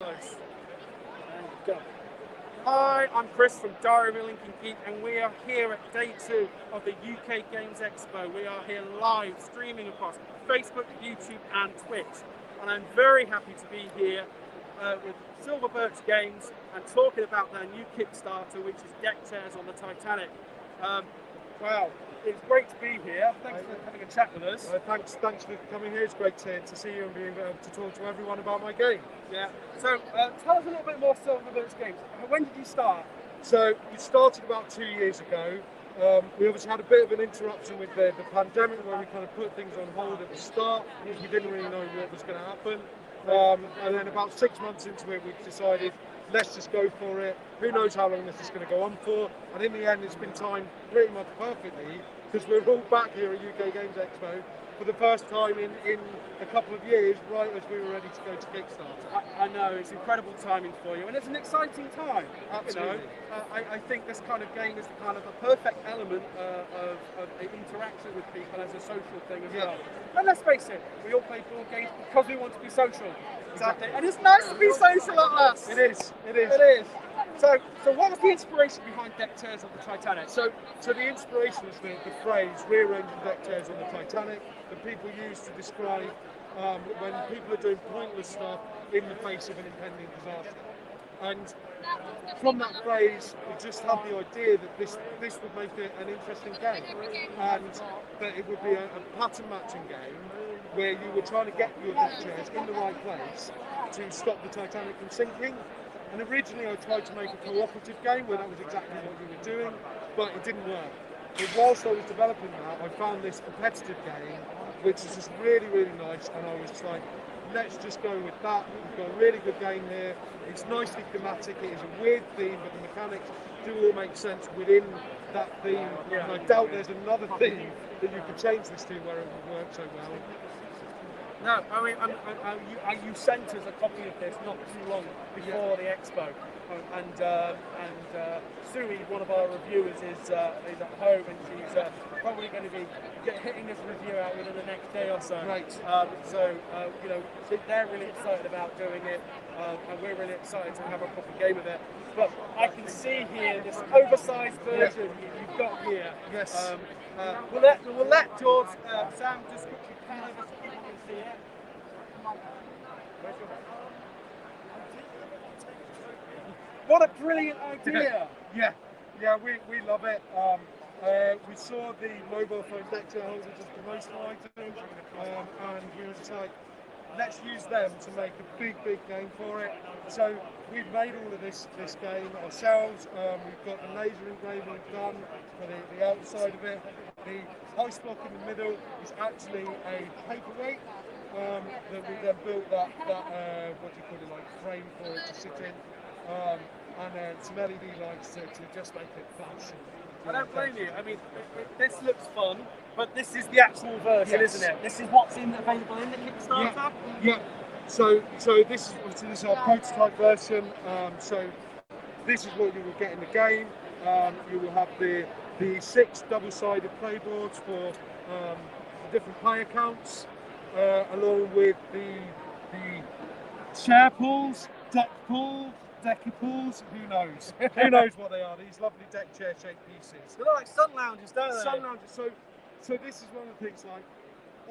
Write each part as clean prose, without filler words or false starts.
Nice. And go. Hi, I'm Chris from Diary Lincoln Keep, and we are here at day 2 of the UK Games Expo. We are here live, streaming across Facebook, YouTube, and Twitch. And I'm very happy to be here with Silver Birch Games and talking about their new Kickstarter, which is Deck Chairs on the Titanic. Wow, it's great to be here. Thanks for having a chat with us. Thanks for coming here. It's great to see you and being able to talk to everyone about my game. Yeah. So tell us a little bit more Silver Birch Games. When did you start? So we started about 2 years ago. We obviously had a bit of an interruption with the pandemic where we kind of put things on hold at the start. We didn't really know what was going to happen. And then about 6 months into it, we decided, let's just go for it. Who knows how long this is going to go on for? And in the end, it's been timed pretty much perfectly because we're all back here at UK Games Expo for the first time in a couple of years, right as we were ready to go to Kickstarter. I know, it's incredible timing for you, and it's an exciting time. Absolutely. You know, I think this kind of game is kind of a perfect element of interaction with people as a social thing as well. And let's face it, we all play board games because we want to be social. Exactly. And it's nice to be social at last. It is. It is. It is. So what was the inspiration behind Deck Chairs on the Titanic? So the inspiration is the phrase rearranging deck chairs on the Titanic that people use to describe when people are doing pointless stuff in the face of an impending disaster. And from that phrase, we just had the idea that this would make it an interesting game, and that it would be a pattern matching game where you were trying to get your deck chairs in the right place to stop the Titanic from sinking. And originally I tried to make a cooperative game where that was exactly what you were doing, but it didn't work. But whilst I was developing that, I found this competitive game, which is just really, really nice, and I was just like, let's just go with that. We've got a really good game here. It's nicely thematic. It is a weird theme, but the mechanics do all make sense within that theme. Yeah. And I doubt there's another theme that you could change this to where it would work so well. No, I mean, you sent us a copy of this not too long before the expo, and Sue, one of our reviewers, is at home, and she's probably going to be hitting this review out within the next day or so. Right. You know, they're really excited about doing it, and we're really excited to have a proper game of it. But I can see here this oversized version you've got here. Yes. We'll let George, Sam, just quickly pan over so people can see it. What a brilliant idea! Yeah, we love it. We saw the mobile phone deck chair holders as promotional items, and we were just like, let's use them to make a big game for it. So we've made all of this game ourselves. We've got the laser engraving done for the outside of it. The ice block in the middle is actually a paperweight that we then built that what do you call it, like frame for it to sit in, and then some LED lights to just make it fancy. I don't blame you. I mean, this looks fun, but this is the actual version, Yes. isn't it? This is what's available in the Kickstarter. Yeah. So this is our prototype version. So this is what you will get in the game. You will have the 6 double-sided playboards for the different player counts, along with the chair pools, deck pool, decky pools. Who knows? Who knows what they are? These lovely deck chair shaped pieces. They look like sun lounges, don't they? Sun lounges. So this is one of the things, like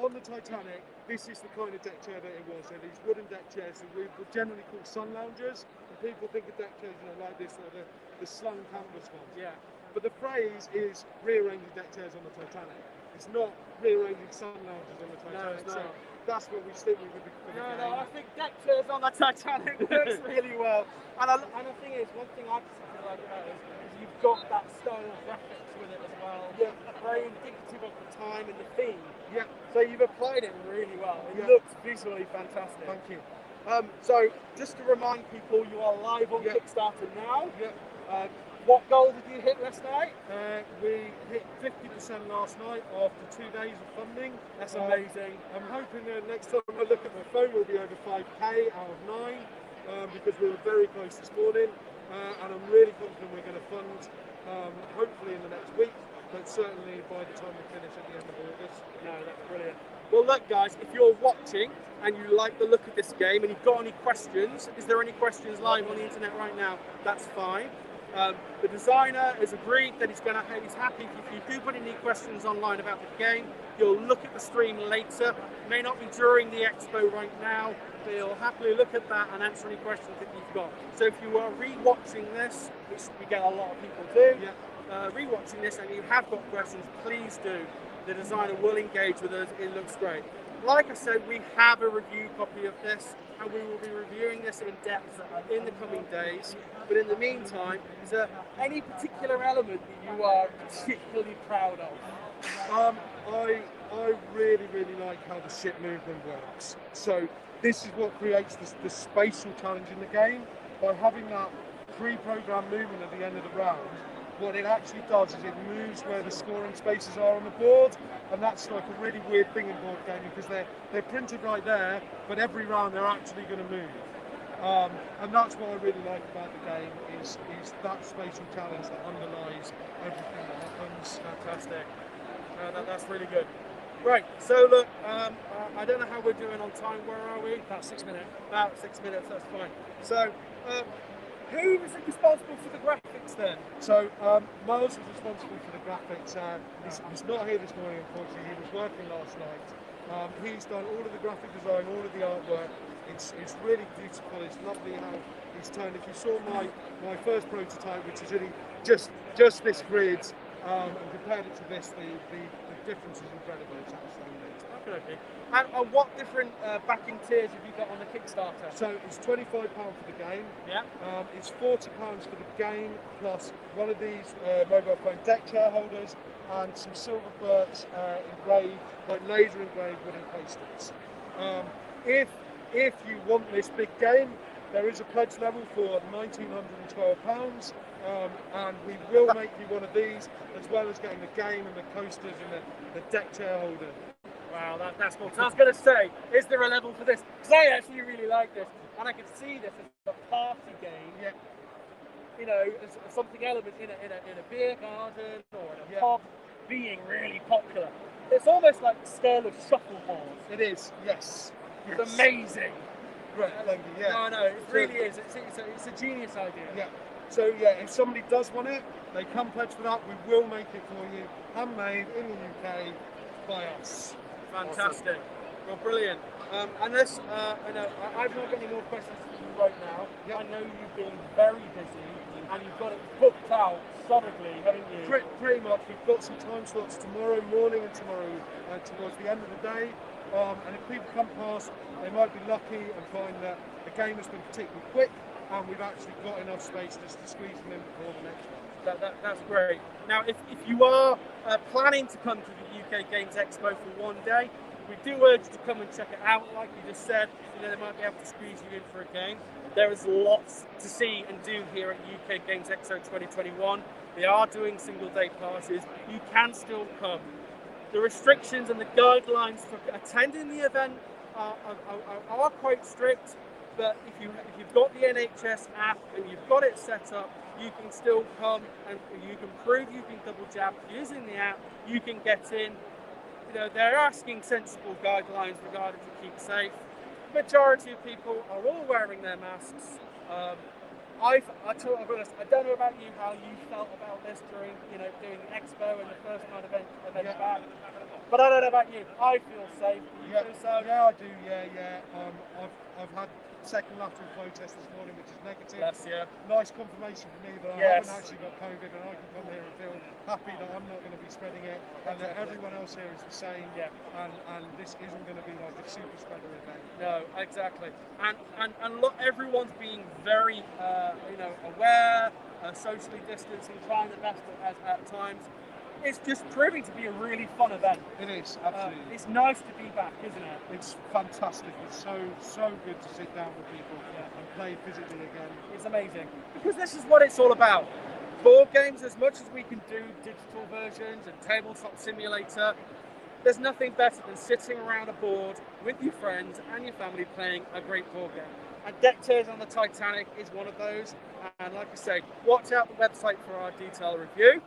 on the Titanic, this is the kind of deck chair that it was. So these wooden deck chairs that we would generally call sun loungers, and people think of deck chairs, like this, or the slung canvas ones. Yeah. But the phrase is rearranging deck chairs on the Titanic. It's not rearranging sun lounges on the Titanic. No, it's so not. that's what we stick with the game. No, I think deck chairs on the Titanic works really well. And the thing is, one thing I particularly like about it is you've got that style of graphics with it as well. Yeah. Very indicative of the time and the theme. Yeah. So you've applied it really well. It Yeah. looks visually fantastic. Thank you. So just to remind people, you are live on Kickstarter now. Yeah. What goal did you hit last night? We hit 50% last night after 2 days of funding. That's amazing. I'm hoping that next time I look at my phone we'll be over 5k out of 9, because we were very close this morning, and I'm really confident we're going to fund hopefully in the next week, but certainly by the time we finish at the end of August. No, that's brilliant. Well, look, guys, if you're watching and you like the look of this game and you've got any questions, is there any questions live on the internet right now? That's fine. The designer has agreed that he's happy if you do put any questions online about the game. He'll look at the stream later. It may not be during the expo right now, but he'll happily look at that and answer any questions that you've got. So if you are re-watching this, which we get a lot of people do, re-watching this and you have got questions, please do. The designer will engage with us. It looks great. Like I said, we have a review copy of this, and we will be reviewing this in depth in the coming days. But in the meantime, is there any particular element that you are particularly proud of? I really, really like how the ship movement works. So this is what creates the spatial challenge in the game. By having that pre-programmed movement at the end of the round, what it actually does is it moves where the scoring spaces are on the board, and that's like a really weird thing in board gaming because they're printed right there, but every round they're actually going to move. And that's what I really like about the game is that spatial challenge that underlies everything that happens. Fantastic. That's really good. Right, so look, I don't know how we're doing on time. Where are we? About 6 minutes. About 6 minutes, that's fine. So, who is responsible for the graphics then? So, Miles is responsible for the graphics. He's not here this morning, unfortunately. He was working last night. He's done all of the graphic design, all of the artwork. It's really beautiful. It's lovely how it's turned. If you saw my first prototype, which is really just this grid, and compared it to this, the difference is incredible. It's absolutely amazing. Okay. And what different backing tiers have you got on the Kickstarter? So it's £25 for the game. Yeah. It's £40 for the game plus one of these mobile phone deck chair holders and some Silver Birch engraved, like laser engraved wooden posters. If you want this big game, there is a pledge level for £1,912, and we will make you one of these, as well as getting the game and the coasters and the deck chair holder. Wow, that's cool. So I was going to say, is there a level for this? Because I actually really like this, and I can see this as a party game. Yeah. You know, as something element in a beer garden or in a pub being really popular. It's almost like the scale of shuffleboard. It is, yes. It's amazing. Right, thank you, yeah. No, it really is. It's a genius idea. Yeah. So yeah, if somebody does want it, they can pledge for that. We will make it for you, handmade in the UK by us. Fantastic. Awesome. Well, brilliant. And this, I know I've not got any more questions for you right now. Yep. I know you've been very busy and you've got it booked out solidly, haven't you? Pretty much. We've got some time slots tomorrow morning and tomorrow towards the end of the day. And if people come past, they might be lucky and find that the game has been particularly quick and we've actually got enough space just to squeeze them in before the next one. That's great. Now, if you are planning to come to the UK Games Expo for one day, we do urge you to come and check it out. Like you just said, you know, they might be able to squeeze you in for a game. There is lots to see and do here at UK Games Expo 2021. They are doing single-day passes. You can still come. The restrictions and the guidelines for attending the event are quite strict, but if you've got the NHS app and you've got it set up, you can still come and you can prove you've been double jabbed using the app. You can get in. You know, they're asking sensible guidelines regarding to keep safe. The majority of people are all wearing their masks. I don't know about you, how you felt about this during, doing the expo and the first kind of event back. But I don't know about you. I feel safe. Do you feel so? Yeah, I do. Yeah. I've had second lateral flow test this morning, which is negative. Yes, yeah. Nice confirmation for me that I haven't actually got COVID, and I can come here and feel happy that I'm not going to be spreading it, and that everyone else here is the same. Yeah. And this isn't going to be like a super spreader event. No, exactly. And look, everyone's being very, aware, socially distancing, trying the best at times. It's just proving to be a really fun event. It is, absolutely. It's nice to be back, isn't it? It's fantastic. It's so good to sit down with people and play physically again. It's amazing. Because this is what it's all about. Board games, as much as we can do digital versions and tabletop simulator, there's nothing better than sitting around a board with your friends and your family playing a great board game. And Deck Chairs on the Titanic is one of those. And like I say, watch out the website for our detailed review.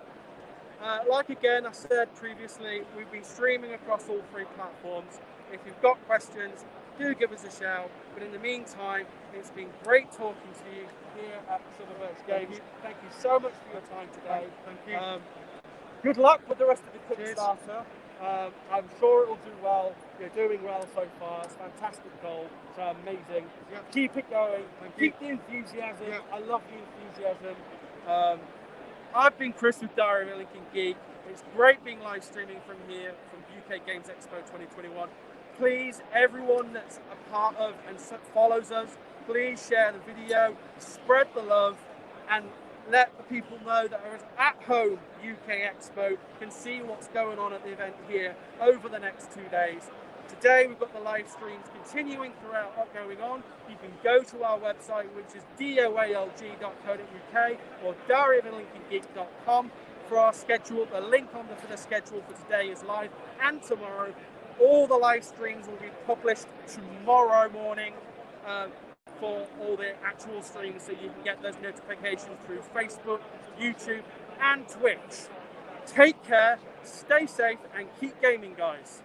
Like again, I said previously, we've been streaming across all three platforms. If you've got questions, do give us a shout. But in the meantime, it's been great talking to you here at Silver Birch Games. Thank you so much for your time today. Thank you. Good luck with the rest of the Cheers. Kickstarter. I'm sure it will do well. You're doing well so far. It's a fantastic goal. It's amazing. Yep. Keep it going. Keep the enthusiasm. Yep. I love the enthusiasm. I've been Chris with Diary of a Lincoln Geek. It's great being live streaming from here, from UK Games Expo 2021. Please, everyone that's a part of and follows us, please share the video, spread the love, and let the people know that are at home UK Expo can see what's going on at the event here over the next 2 days. Today we've got the live streams continuing throughout what's going on. You can go to our website, which is doalg.co.uk or diaryoflincolngeek.com for our schedule. The link for the schedule for today is live, and tomorrow. All the live streams will be published tomorrow morning for all the actual streams, so you can get those notifications through Facebook, YouTube, and Twitch. Take care, stay safe, and keep gaming, guys.